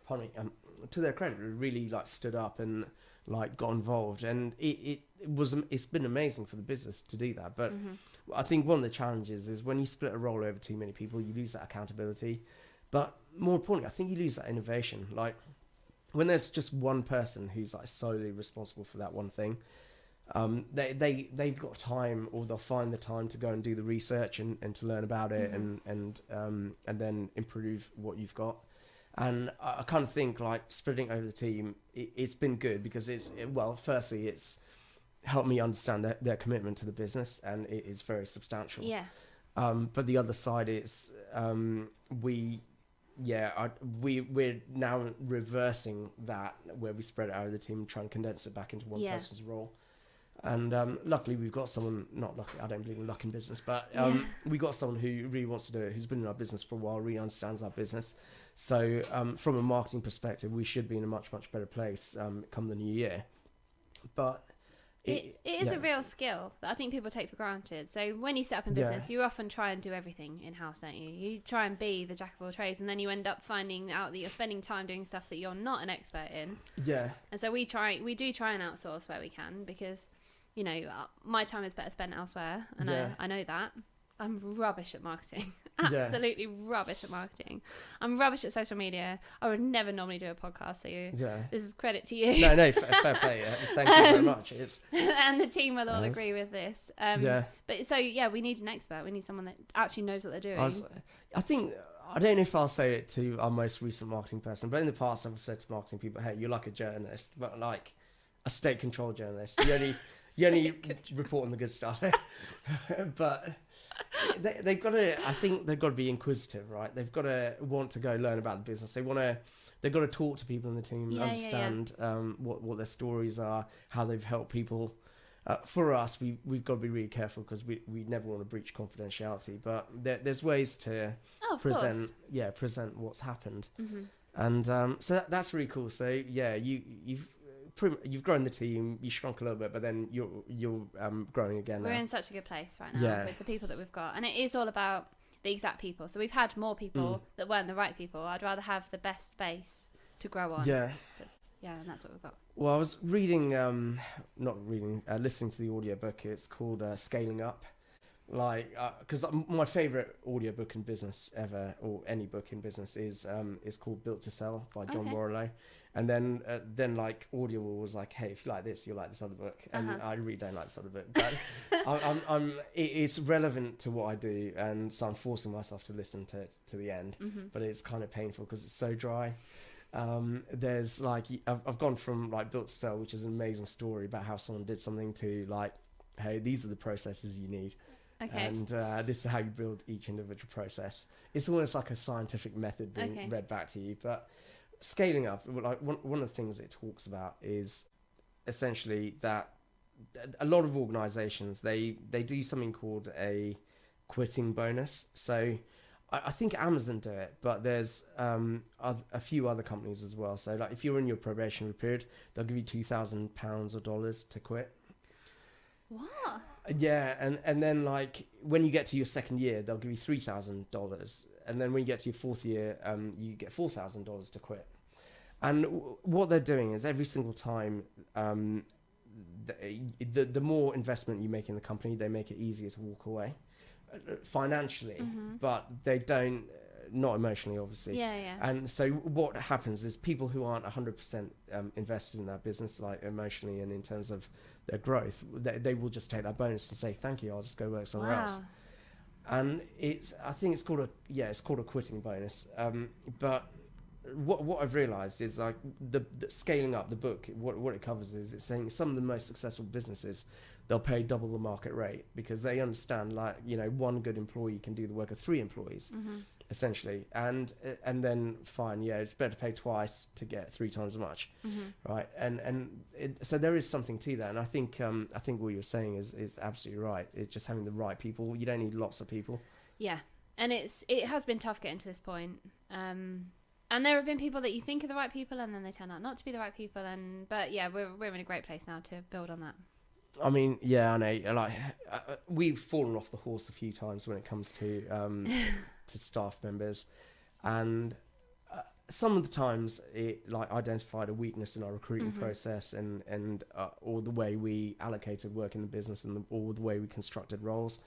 pardon me, to their credit, they really, like, stood up and, like, got involved, and it's been amazing for the business to do that. But I think one of the challenges is when you split a role over too many people, you lose that accountability. But more importantly, I think you lose that innovation. Like, when there's just one person who's, like, solely responsible for that one thing, they've got time, or they'll find the time to go and do the research and to learn about it and then improve what you've got. And I kind of think, like, splitting over the team, it's been good because firstly, it's helped me understand their commitment to the business, and it is very substantial. Yeah. But the other side is we're now reversing that, where we spread it out of the team and try and condense it back into one person's role. And luckily we've got someone, not lucky, I don't believe in luck in business, but we got someone who really wants to do it, who's been in our business for a while, really understands our business. So from a marketing perspective, we should be in a much, much better place come the new year. But it is a real skill that I think people take for granted. So when you set up in business, you often try and do everything in-house, don't you? You try and be the jack of all trades, and then you end up finding out that you're spending time doing stuff that you're not an expert in. Yeah. And so we do try and outsource where we can, because, you know, my time is better spent elsewhere, and I know that. I'm rubbish at marketing. Absolutely rubbish at marketing. I'm rubbish at social media. I would never normally do a podcast, so this is credit to you. No, fair play. Thank you very much. And the team will all agree with this. But so, we need an expert. We need someone that actually knows what they're doing. I think, I don't know if I'll say it to our most recent marketing person, but in the past I've said to marketing people, hey, you're like a journalist, but like a state-controlled journalist. You only report on the good stuff. But they've got to, I think they've got to be inquisitive, right? They've got to want to go learn about the business. They've got to talk to people in the team, understand what their stories are, how they've helped people. For us, we've got to be really careful because we never want to breach confidentiality. But there's ways to present what's happened, and so that's really cool. So you've grown the team, you shrunk a little bit, but then you're growing again. We're in such a good place right now with the people that we've got, and it is all about the exact people. So we've had more people that weren't the right people. I'd rather have the best space to grow on. And that's what we've got. Well, I was listening to the audiobook. It's called Scaling Up. Because my favourite audiobook in business ever, or any book in business, is called Built to Sell by John Morello. And then like Audible was like, hey, if you like this, you'll like this other book. And I really don't like this other book, but it's relevant to what I do, and so I'm forcing myself to listen to the end. But it's kind of painful because it's so dry. There's like I've gone from like Built to Sell, which is an amazing story about how someone did something, to like, hey, these are the processes you need. Okay. And this is how you build each individual process. It's almost like a scientific method being read back to you. But scaling up, like one of the things it talks about is essentially that a lot of organizations, they do something called a quitting bonus. So I think Amazon do it, but there's a few other companies as well. So like if you're in your probationary period, they'll give you £2,000 or dollars to quit. What? Yeah, and then like when you get to your second year, they'll give you $3,000, and then when you get to your fourth year, you get $4,000 to quit. And what they're doing is every single time, the more investment you make in the company, they make it easier to walk away financially, but they don't. Not emotionally, obviously. And so what happens is people who aren't 100% invested in that business, like emotionally and in terms of their growth, they will just take that bonus and say, thank you, I'll just go work somewhere else. And I think it's called a quitting bonus. But what I've realized is like the scaling up the book, what it covers is it's saying some of the most successful businesses, they'll pay double the market rate because they understand, like, one good employee can do the work of 3 employees. Essentially, and then fine, it's better to pay twice to get 3 times as much, right? So there is something to that, and I think what you're saying is absolutely right. It's just having the right people. You don't need lots of people. Yeah, and it has been tough getting to this point. And there have been people that you think are the right people, and then they turn out not to be the right people. But we're in a great place now to build on that. I mean, I know. Like, we've fallen off the horse a few times when it comes to to staff members, and some of the times it like identified a weakness in our recruiting process and or the way we allocated work in the business or the way we constructed roles,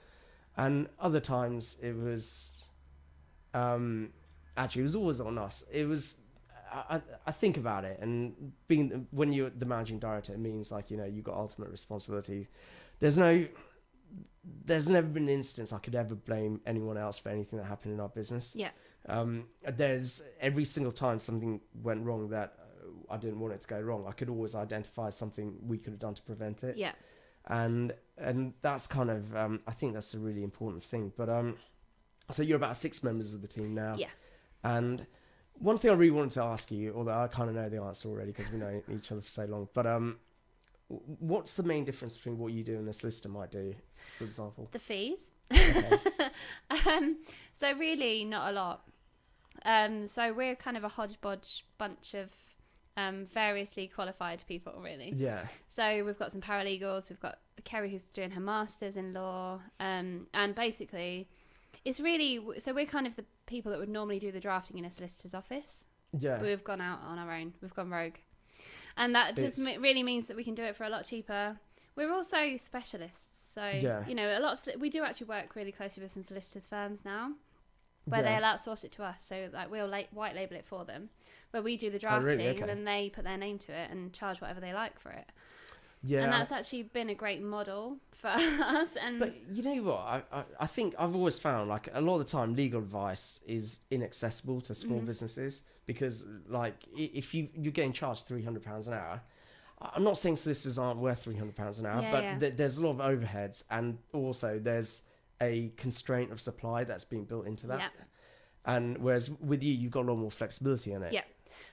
and other times it was actually it was always on us. It was. I think about it, and when you're the managing director, it means like you've got ultimate responsibility. There's never been an instance I could ever blame anyone else for anything that happened in our business. There's every single time something went wrong that I didn't want it to go wrong, I could always identify something we could have done to prevent it. And that's kind of I think that's a really important thing. But so you're about 6 members of the team now. And one thing I really wanted to ask you, although I kind of know the answer already because we know each other for so long, but what's the main difference between what you do and a solicitor might do, for example? The fees. So really not a lot. So we're kind of a hodgepodge bunch of variously qualified people, really. So we've got some paralegals, we've got Kerry who's doing her master's in law, and basically it's really, so we're kind of the people that would normally do the drafting in a solicitor's office. We've gone out on our own. We've gone rogue. And that just really means that we can do it for a lot cheaper. We're also specialists. So, a lot of, we do actually work really closely with some solicitors firms now where they'll outsource it to us. So like we'll white label it for them, where we do the drafting and then they put their name to it and charge whatever they like for it. And that's actually been a great model for us. But you know what? I think I've always found like a lot of the time legal advice is inaccessible to small businesses because like if you're getting charged £300 an hour, I'm not saying solicitors aren't worth £300 an hour, but there's a lot of overheads, and also there's a constraint of supply that's being built into that. Yeah. And whereas with you, you've got a lot more flexibility in it. Yeah.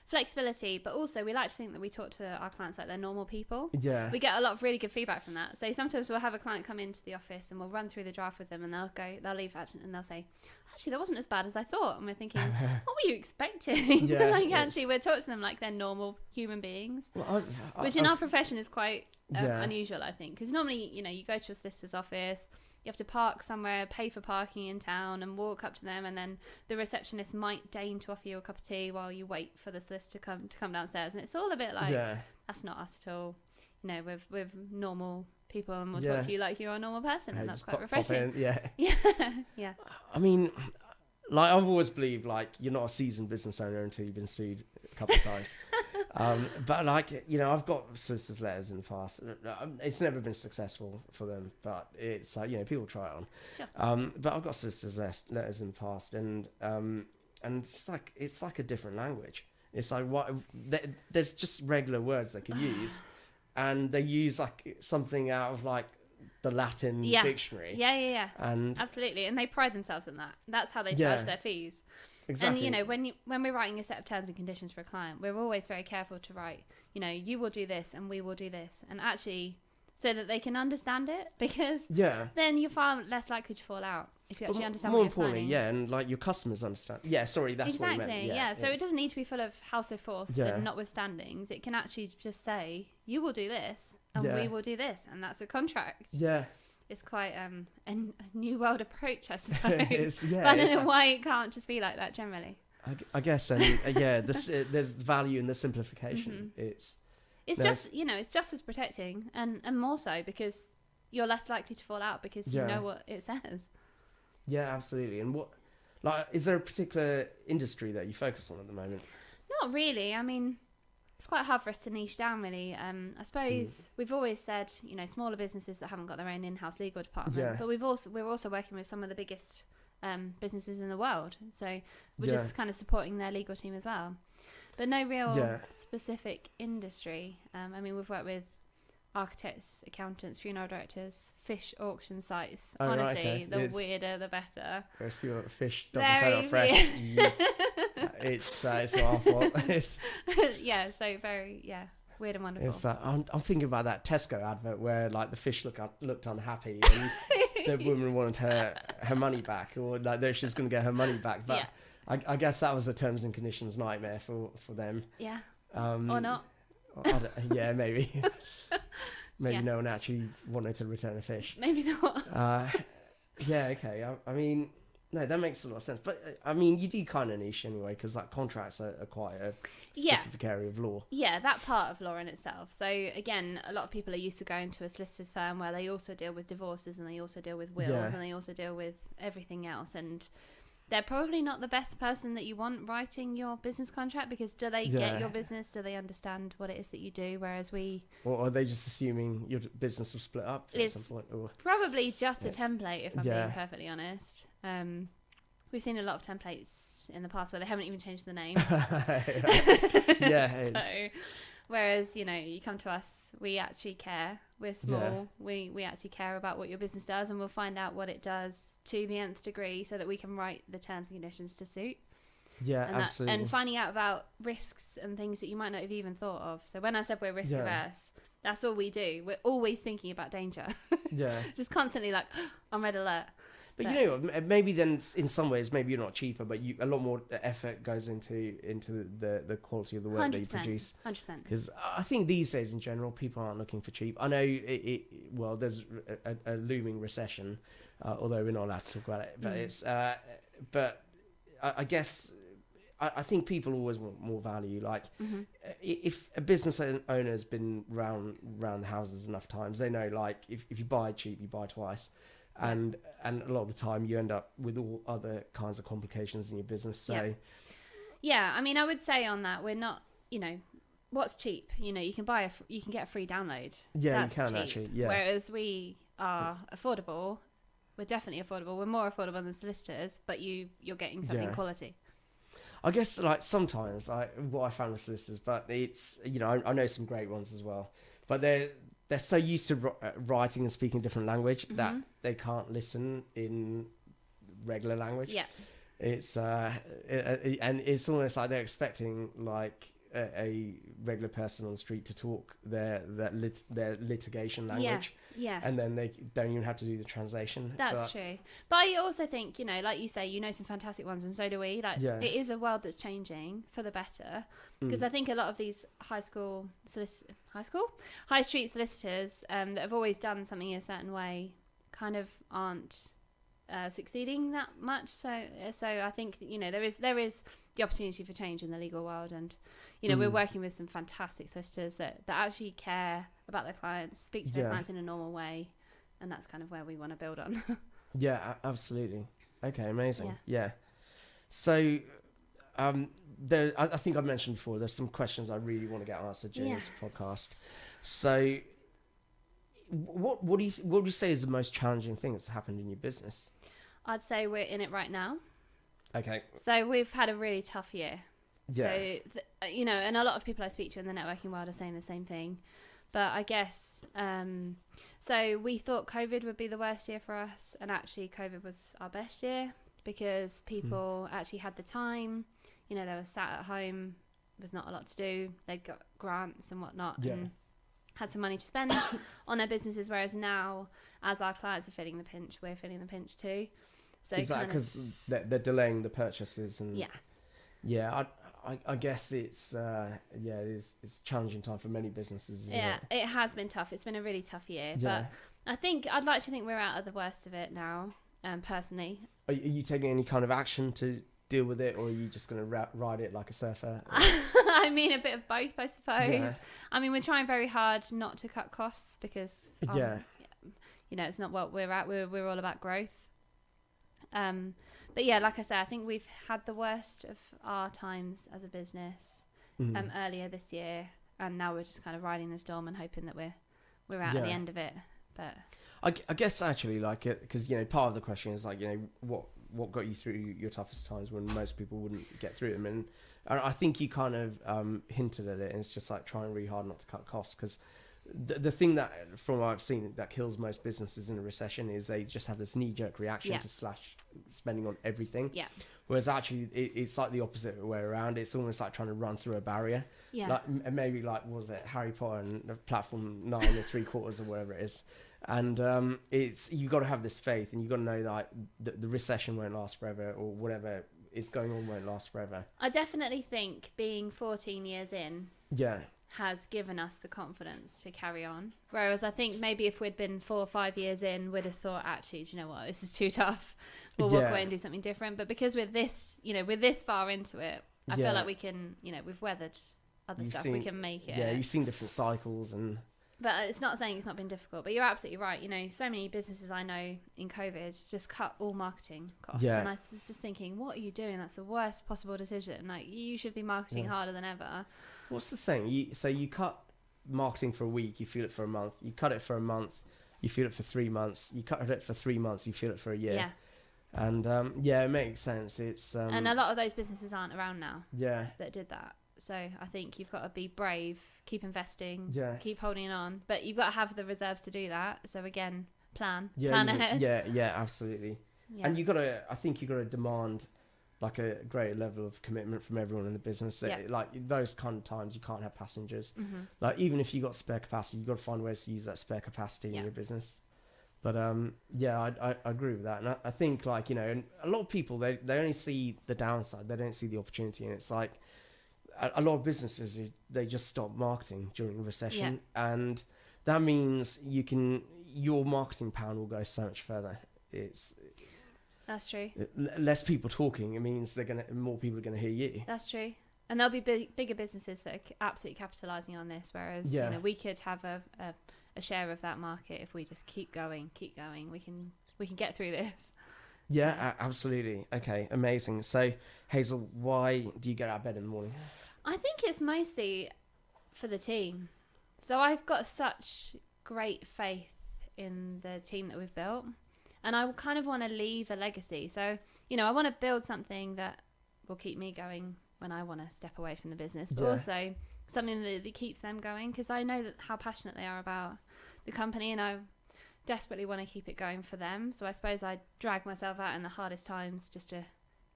Flexibility, but also we like to think that we talk to our clients like they're normal people. Yeah. We get a lot of really good feedback from that. So sometimes we'll have a client come into the office and we'll run through the draft with them, and they'll leave and they'll say, actually, that wasn't as bad as I thought. And we're thinking, what were you expecting? Yeah, like, actually, we're talking to them like they're normal human beings, Well, which in our profession is quite unusual, I think. Because normally, you go to a solicitor's office, you have to park somewhere, pay for parking in town, and walk up to them, and then the receptionist might deign to offer you a cup of tea while you wait for the solicitor to come downstairs. And it's all a bit like, that's not us at all. We're normal people, and we'll talk to you like you're a normal person, and that's quite refreshing. Yeah. Yeah. I mean, like, I've always believed, like, you're not a seasoned business owner until you've been sued a couple of times. But like, I've got solicitors' letters in the past. It's never been successful for them, but it's like, people try it on. Sure. But I've got solicitors' letters in the past, and it's like a different language. It's like, there's just regular words they could use, and they use like something out of like the Latin dictionary. Yeah. And absolutely, and they pride themselves in that. That's how they charge their fees. Exactly. And when we're writing a set of terms and conditions for a client, we're always very careful to write, you will do this and we will do this, and actually so that they can understand it, because then you're far less likely to fall out if you actually understand what you're signing. More importantly, and like your customers understand. Yeah, sorry, that's what I meant. Yeah, so it doesn't need to be full of house of forths and notwithstandings. It can actually just say, you will do this and we will do this, and that's a contract. Yeah. It's quite a new world approach, I suppose. But I don't know why it can't just be like that generally. I guess, and there's value in the simplification. It's just as protecting, and more so because you're less likely to fall out because you know what it says. Yeah, absolutely. And is there a particular industry that you focus on at the moment? Not really. I mean, it's quite hard for us to niche down, really. I suppose we've always said, smaller businesses that haven't got their own in-house legal department, but we're also working with some of the biggest businesses in the world, so we're just kind of supporting their legal team as well. But no real specific industry. I mean, we've worked with architects, accountants, funeral directors, fish auction sites. Honestly, the weirder the better. If your fish doesn't turn up fresh, it's not our fault. So very weird and wonderful. It's I'm thinking about that Tesco advert where like the fish looked unhappy and the woman wanted her money back, or like she's going to get her money back. But I guess that was a terms and conditions nightmare for them. Yeah. Or not. Maybe. Maybe no one actually wanted to return a fish. Maybe not. Okay. I mean, no, that makes a lot of sense. But I mean, you do kind of niche anyway, because like contracts are quite a specific area of law. Yeah, that part of law in itself. So again, a lot of people are used to going to a solicitor's firm where they also deal with divorces, and they also deal with wills, and they also deal with everything else. And they're probably not the best person that you want writing your business contract, because do they get your business? Do they understand what it is that you do? Whereas or are they just assuming your business will split up at some point? Or probably just a template, if I'm being perfectly honest. We've seen a lot of templates in the past where they haven't even changed the name. Whereas, you come to us, we actually care. We're small. We actually care about what your business does, and we'll find out what it does to the nth degree so that we can write the terms and conditions to suit. Yeah, absolutely. And finding out about risks and things that you might not have even thought of. So when I said we're risk averse, that's all we do. We're always thinking about danger. Just constantly like, on red alert. But maybe then in some ways, maybe you're not cheaper, but a lot more effort goes into the quality of the work that you produce. 100%. Because I think these days in general, people aren't looking for cheap. I know there's a looming recession, although we're not allowed to talk about it. But but I guess I think people always want more value. Like if a business owner has been round the houses enough times, they know like if you buy cheap, you buy twice. And a lot of the time you end up with all other kinds of complications in your business. So I mean, I would say on that, we're not, what's cheap? You can get a free download. Yeah, that's you can cheap. actually. Yeah. Whereas we are affordable. We're definitely affordable. We're more affordable than solicitors, but you're getting something quality. I guess like sometimes what I found with solicitors, but it's, you know, I know some great ones as well, but they're so used to writing and speaking different language that they can't listen in regular language. Yeah. It's and it's almost like they're expecting like a regular person on the street to talk their litigation language. Yeah. And then they don't even have to do the translation. That's true. But I also think, you know, like you say, you know some fantastic ones, and so do we. Like, it is a world that's changing for the better. Because I think a lot of these high street solicitors that have always done something a certain way kind of aren't succeeding that much. So I think, you know, there is the opportunity for change in the legal world, and you know we're working with some fantastic solicitors that actually care about their clients, speak to their clients in a normal way, and that's kind of where we want to build on. Yeah, absolutely. Okay, amazing. Yeah. So I think I mentioned before, there's some questions I really want to get answered during this podcast. So what do you say is the most challenging thing that's happened in your business? I'd say we're in it right now. Okay. So we've had a really tough year. Yeah. So, you know, and a lot of people I speak to in the networking world are saying the same thing. But I guess, so we thought COVID would be the worst year for us. And actually COVID was our best year because people actually had the time. You know, they were sat at home with not a lot to do. They got grants and whatnot and had some money to spend on their businesses. Whereas now, as our clients are feeling the pinch, we're feeling the pinch too. So is that because they're delaying the purchases? And I guess it's it's a challenging time for many businesses, isn't it? It has been tough. It's been a really tough year, but I think I'd like to think we're out of the worst of it now. Personally, are you taking any kind of action to deal with it, or are you just going to ride it like a surfer? I mean, a bit of both, I suppose. Yeah. I mean, we're trying very hard not to cut costs because you know, it's not what we're at. We're all about growth. But yeah, like I said, I think we've had the worst of our times as a business earlier this year, and now we're just kind of riding the storm and hoping that we're out at the end of it. But I guess actually, like, because you know, part of the question is like, you know, what got you through your toughest times when most people wouldn't get through them, and I think you kind of hinted at it, and it's just like trying really hard not to cut costs, because the thing that, from what I've seen, that kills most businesses in a recession is they just have this knee-jerk reaction to slash spending on everything. Yeah. Whereas actually, it's like the opposite way around. It's almost like trying to run through a barrier. Yeah. Like maybe like, what was it, Harry Potter and Platform 9 or 3/4 or whatever it is. And it's, you got to have this faith, and you got to know like the recession won't last forever, or whatever is going on won't last forever. I definitely think being 14 years in. Yeah. Has given us the confidence to carry on. Whereas I think maybe if we'd been 4 or 5 years in, we'd have thought, actually, do you know what, this is too tough. We'll walk away and do something different. But because we're this, you know, we're this far into it, I feel like we can, you know, we've weathered other stuff. We can make it. Yeah, you've seen different cycles and. But it's not saying it's not been difficult. But you're absolutely right. You know, so many businesses I know in COVID just cut all marketing costs. Yeah. And I was just thinking, what are you doing? That's the worst possible decision. Like, you should be marketing harder than ever. What's the saying? You cut marketing for a week, you feel it for a month. You cut it for a month, you feel it for 3 months. You cut it for 3 months, you feel it for a year. Yeah. And it makes sense. It's and a lot of those businesses aren't around now. Yeah. That did that. So I think you've got to be brave, keep investing, keep holding on, but you've got to have the reserves to do that. So again, plan ahead. Yeah, absolutely. Yeah. And I think you got to demand like a greater level of commitment from everyone in the business. Like those kind of times, you can't have passengers. Like even if you got spare capacity, you got to find ways to use that spare capacity in your business. But I agree with that, and I think, like, you know, and a lot of people they only see the downside, they don't see the opportunity, and it's like a lot of businesses, they just stop marketing during a recession, and that means your marketing pound will go so much further. That's true. Less people talking, it means more people are gonna hear you. That's true. And there'll be bigger businesses that are absolutely capitalising on this, whereas you know, we could have a share of that market if we just keep going. We can get through this. Yeah, absolutely. Okay, amazing. So, Hazel, why do you get out of bed in the morning? I think it's mostly for the team. So I've got such great faith in the team that we've built. And I kind of want to leave a legacy. So, you know, I want to build something that will keep me going when I want to step away from the business, but Yeah. also something that keeps them going, because I know that how passionate they are about the company, and I desperately want to keep it going for them. So I suppose I drag myself out in the hardest times just to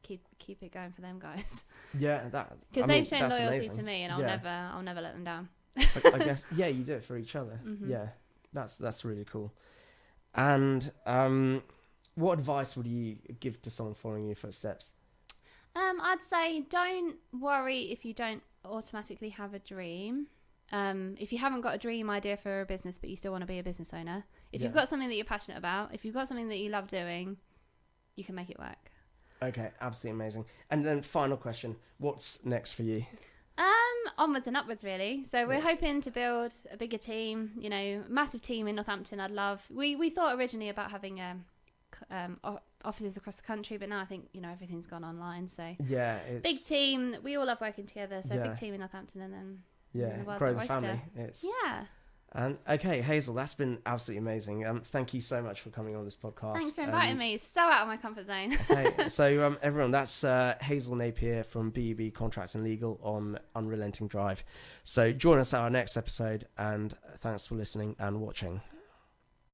keep it going for them guys. Yeah, that Because they've shown that's loyalty amazing. to me, and I'll never let them down. I guess you do it for each other. Mhm. Yeah, that's really cool. And what advice would you give to someone following your footsteps? I'd say don't worry if you don't automatically have a dream. If you haven't got a dream idea for a business but you still want to be a business owner, if you've got something that you're passionate about, if you've got something that you love doing, you can make it work. Okay, absolutely amazing. And then final question, what's next for you? Onwards and upwards, really. So we're Yes. hoping to build a bigger team, massive team in Northampton. I'd love, we thought originally about having offices across the country, but now I think everything's gone online, so Yeah, it's big team. We all love working together, so Yeah. big team in Northampton, and then yeah, the world's grow our the oyster. family. It's Yeah. And okay, Hazel, that's been absolutely amazing. Thank you so much for coming on this podcast. Thanks for inviting me. So out of my comfort zone. Okay, so everyone, that's Hazel Napier from BEB Contract and Legal on Unrelenting Drive. So join us at our next episode, and thanks for listening and watching.